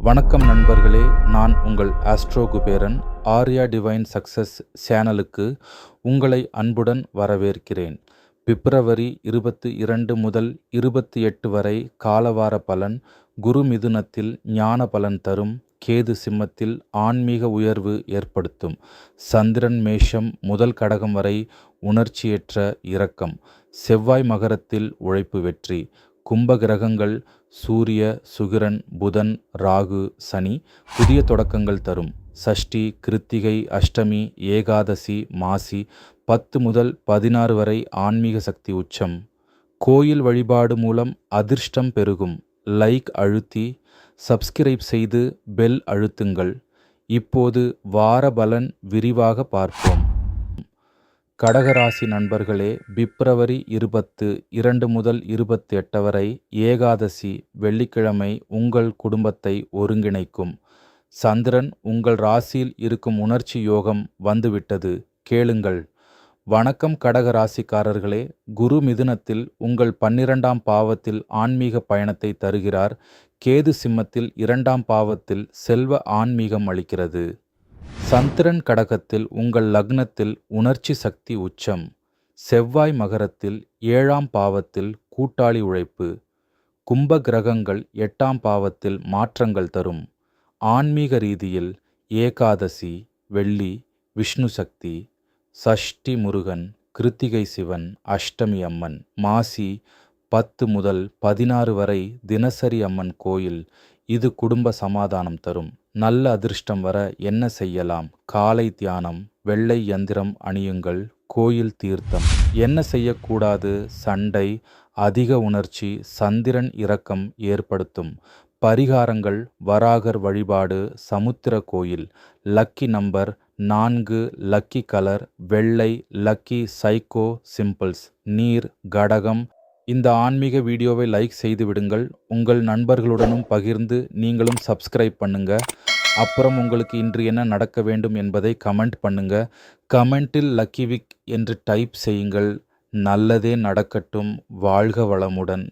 வணக்கம் நண்பர்களே, நான் உங்கள் astro Kuberan. Arya divine success சேனலுக்கு உங்களை அன்புடன் வரவேற்கிறேன். பிப்ரவரி 22 முதல் 28 வரை காலவார பலன். குரு மிதுனத்தில் ஞான பலன் தரும். கேது சிம்மத்தில் ஆன்மீக உயர்வு ஏற்படுத்தும். சந்திரன் மேஷம் முதல் கடகம் வரை உணர்ச்சியற்ற இரக்கம். செவ்வாய் மகரத்தில் உழைப்பு வெற்றி. கும்ப கிரகங்கள் சூரிய, சுக்கிரன், புதன், ராகு, சனி புதிய தொடக்கங்கள் தரும். சஷ்டி, கிருத்திகை, அஷ்டமி, ஏகாதசி, மாசி 10 முதல் 16 வரை ஆன்மீக சக்தி உச்சம். கோயில் வழிபாடு மூலம் அதிர்ஷ்டம் பெருகும். லைக் அழுத்தி சப்ஸ்கிரைப் செய்து பெல் அழுத்துங்கள். இப்போது வார பலன் விரிவாக பார்ப்போம். கடகராசி நண்பர்களே, பிப்ரவரி 22 முதல் 28 வரை ஏகாதசி வெள்ளிக்கிழமை உங்கள் குடும்பத்தை ஒருங்கிணைக்கும். சந்திரன் உங்கள் ராசியில் இருக்கும் உணர்ச்சி யோகம் வந்துவிட்டது, கேளுங்கள். வணக்கம் கடகராசிக்காரர்களே, குரு மிதுனத்தில் உங்கள் 12ஆம் பாவத்தில் ஆன்மீக பயணத்தை தருகிறார். கேது சிம்மத்தில் 2ஆம் பாவத்தில் செல்வ ஆன்மீகம் அளிக்கிறது. சந்திரன் கடகத்தில் உங்கள் லக்னத்தில் உணர்ச்சி சக்தி உச்சம். செவ்வாய் மகரத்தில் 7ஆம் பாவத்தில் கூட்டாளி உழைப்பு. கும்ப கிரகங்கள் 8ஆம் பாவத்தில் மாற்றங்கள் தரும். ஆன்மீக ரீதியில் ஏகாதசி வெள்ளி விஷ்ணு சக்தி, சஷ்டி முருகன், கிருத்திகை சிவன், அஷ்டமி அம்மன், மாசி 10 முதல் 16 வரை தினசரி அம்மன் கோயில். இது குடும்ப சமாதானம் தரும். நல்ல அதிர்ஷ்டம் வர என்ன செய்யலாம்? காலை தியானம், வெள்ளை யந்திரம் அணியுங்கள், கோயில் தீர்த்தம். என்ன செய்யக்கூடாது? சண்டை, அதிக உணர்ச்சி, சந்திரன் இரக்கம் ஏற்படுத்தும். பரிகாரங்கள்: வராகர் வழிபாடு, சமுத்திர கோயில். லக்கி நம்பர் 4, லக்கி கலர் வெள்ளை, லக்கி சைக்கோ சிம்பிள்ஸ் நீர் கடகம். இந்த ஆன்மீக வீடியோவை லைக் செய்து விடுங்கள். உங்கள் நண்பர்களுடனும் பகிர்ந்து நீங்களும் சப்ஸ்கிரைப் பண்ணுங்க. அப்புறம் உங்களுக்கு இன்று என்ன நடக்க வேண்டும் என்பதை கமெண்ட் பண்ணுங்க. கமெண்டில் லக்கி விக் என்று டைப் செய்யுங்கள். நல்லதே நடக்கட்டும். வாழ்க வளமுடன்.